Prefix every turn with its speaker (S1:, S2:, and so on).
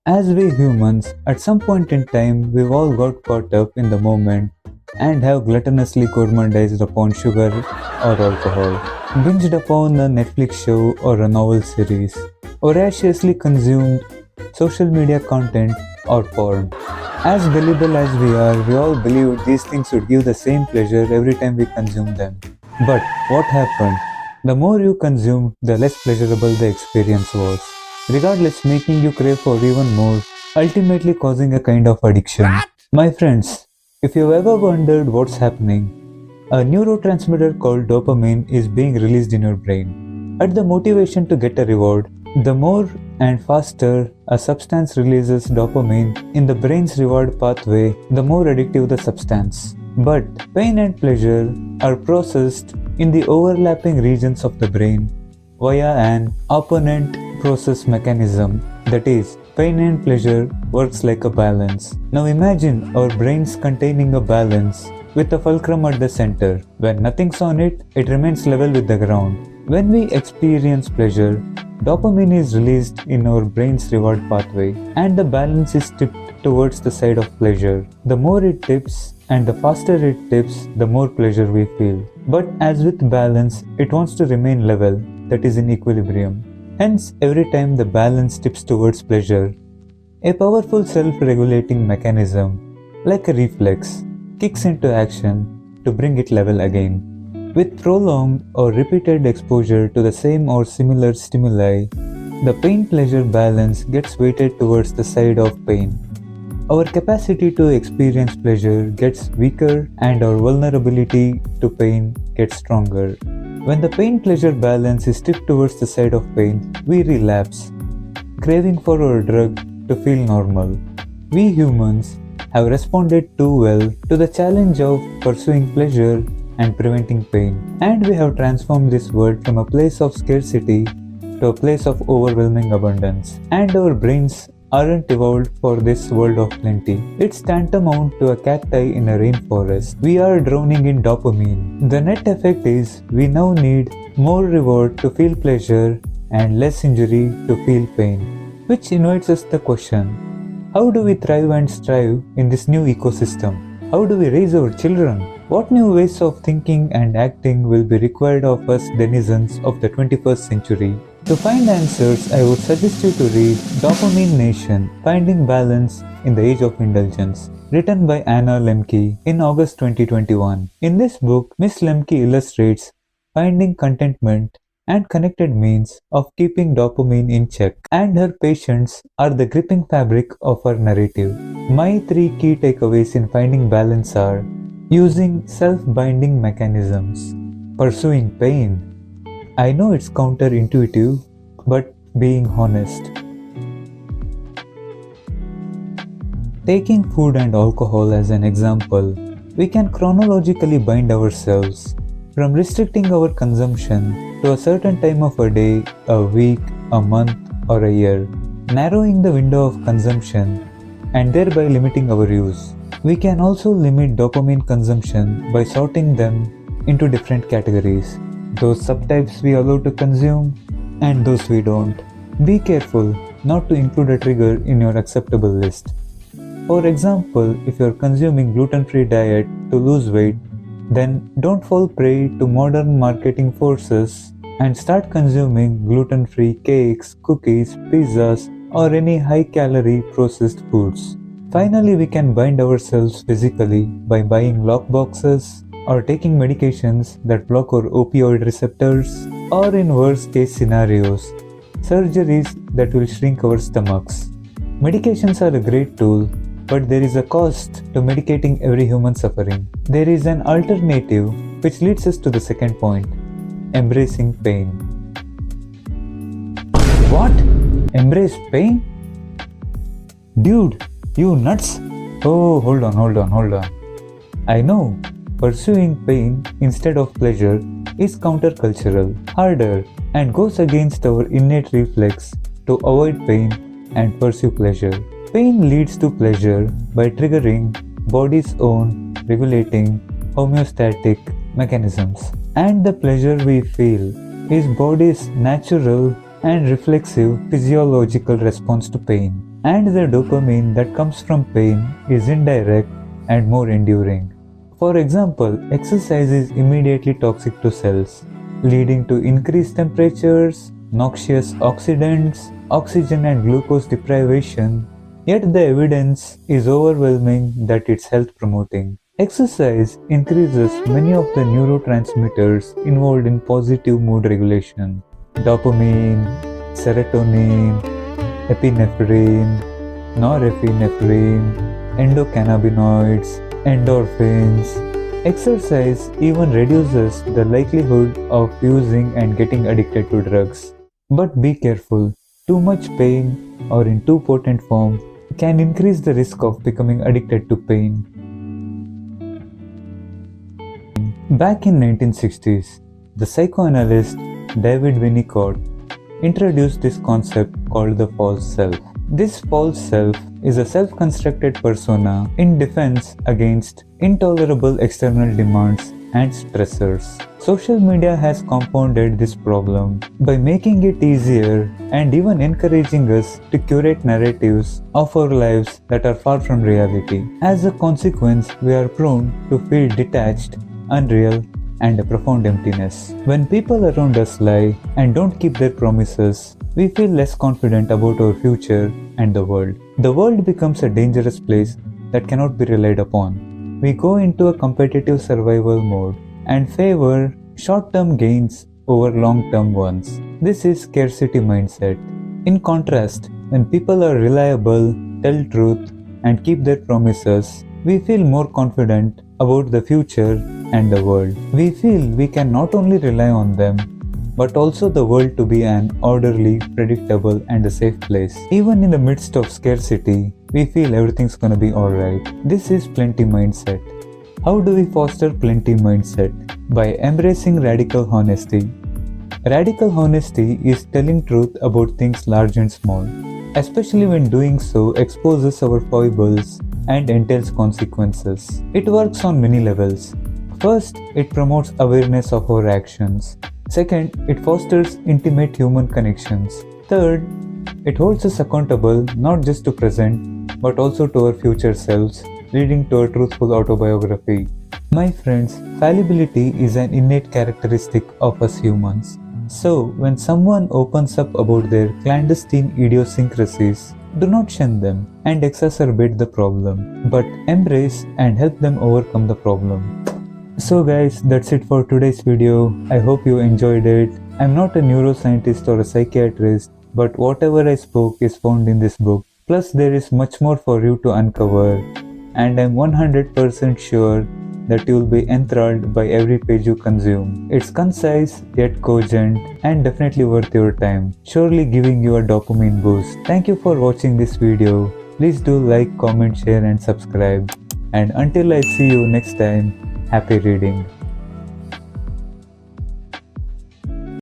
S1: As we humans, at some point in time, we've all got caught up in the moment and have gluttonously gourmandized upon sugar or alcohol, binged upon a Netflix show or a novel series, voraciously consumed social media content or porn. As gullible as we are, we all believed these things would give the same pleasure every time we consume them. But what happened? The more you consumed, the less pleasurable the experience was, regardless making you crave for even more, ultimately causing a kind of addiction. My friends, if you've ever wondered what's happening, a neurotransmitter called dopamine is being released in your brain. At the motivation to get a reward, the more and faster a substance releases dopamine in the brain's reward pathway, the more addictive the substance. But pain and pleasure are processed in the overlapping regions of the brain via an opponent process mechanism. That is, pain and pleasure works like a balance. Now imagine our brains containing a balance with a fulcrum at the center. When nothing's on it, it remains level with the ground. When we experience pleasure, dopamine is released in our brain's reward pathway and the balance is tipped towards the side of pleasure. The more it tips and the faster it tips, the more pleasure we feel. But as with balance, it wants to remain level, that is in equilibrium. Hence, every time the balance tips towards pleasure, a powerful self-regulating mechanism, like a reflex, kicks into action to bring it level again. With prolonged or repeated exposure to the same or similar stimuli, the pain-pleasure balance gets weighted towards the side of pain. Our capacity to experience pleasure gets weaker and our vulnerability to pain gets stronger. When the pain-pleasure balance is tipped towards the side of pain, we relapse, craving for our drug to feel normal. We humans have responded too well to the challenge of pursuing pleasure and preventing pain, and we have transformed this world from a place of scarcity to a place of overwhelming abundance. And our brains aren't evolved for this world of plenty. It's tantamount to a cacti in a rainforest. We are drowning in dopamine. The net effect is we now need more reward to feel pleasure and less injury to feel pain, which invites us the question: how do we thrive and strive in this new ecosystem? How do we raise our children? What new ways of thinking and acting will be required of us denizens of the 21st century? To find answers, I would suggest you to read Dopamine Nation, Finding Balance in the Age of Indulgence, written by Anna Lembke in August 2021. In this book, Miss Lembke illustrates finding contentment and connected means of keeping dopamine in check, and her patients are the gripping fabric of her narrative. My three key takeaways in finding balance are: using self-binding mechanisms, pursuing pain. I know it's counterintuitive, but being honest. Taking food and alcohol as an example, we can chronologically bind ourselves from restricting our consumption to a certain time of a day, a week, a month, or a year, narrowing the window of consumption and thereby limiting our use. We can also limit dopamine consumption by sorting them into different categories: those subtypes we allow to consume and those we don't. Be careful not to include a trigger in your acceptable list. For example, if you're consuming gluten-free diet to lose weight, then don't fall prey to modern marketing forces and start consuming gluten-free cakes, cookies, pizzas, or any high-calorie processed foods. Finally, we can bind ourselves physically by buying lockboxes or taking medications that block our opioid receptors, or in worst case scenarios, surgeries that will shrink our stomachs. Medications are a great tool, but there is a cost to medicating every human suffering. There is an alternative, which leads us to the second point: embracing pain. What? Embrace pain? Dude, you nuts? Oh, hold on. I know, pursuing pain instead of pleasure is countercultural, harder, and goes against our innate reflex to avoid pain and pursue pleasure. Pain leads to pleasure by triggering body's own regulating homeostatic mechanisms, and the pleasure we feel is body's natural and reflexive physiological response to pain. and the dopamine that comes from pain is indirect and more enduring. For example, exercise is immediately toxic to cells, leading to increased temperatures, noxious oxidants, oxygen and glucose deprivation, yet the evidence is overwhelming that it's health promoting. Exercise increases many of the neurotransmitters involved in positive mood regulation: dopamine, serotonin, epinephrine, norepinephrine, endocannabinoids, endorphins. Exercise even reduces the likelihood of using and getting addicted to drugs. But be careful, too much pain or in too potent form can increase the risk of becoming addicted to pain. Back in 1960s, the psychoanalyst David Winnicott introduced this concept called the false self. This false self is a self-constructed persona in defense against intolerable external demands and stressors. Social media has compounded this problem by making it easier and even encouraging us to curate narratives of our lives that are far from reality. As a consequence, we are prone to feel detached, unreal, and a profound emptiness. When people around us lie and don't keep their promises, we feel less confident about our future and the world. The world becomes a dangerous place that cannot be relied upon. We go into a competitive survival mode and favor short-term gains over long-term ones. This is scarcity mindset. In contrast, when people are reliable, tell truth, and keep their promises, we feel more confident about the future and the world. We feel we can not only rely on them, but also the world to be an orderly, predictable, and a safe place. Even in the midst of scarcity, we feel everything's gonna be alright. This is plenty mindset. How do we foster plenty mindset? By embracing radical honesty. Radical honesty is telling truth about things large and small, especially when doing so exposes our foibles and entails consequences. It works on many levels. First, it promotes awareness of our actions. Second, it fosters intimate human connections. Third, it holds us accountable not just to present, but also to our future selves, leading to a truthful autobiography. My friends, fallibility is an innate characteristic of us humans. So, when someone opens up about their clandestine idiosyncrasies, do not shun them and exacerbate the problem, but embrace and help them overcome the problem. So guys, that's it for today's video. I hope you enjoyed it. I'm not a neuroscientist or a psychiatrist, but whatever I spoke is found in this book. Plus there is much more for you to uncover, and I'm 100% sure that you'll be enthralled by every page you consume. It's concise yet cogent and definitely worth your time, surely giving you a dopamine boost. Thank you for watching this video. Please do like, comment, share and subscribe. And until I see you next time, happy reading.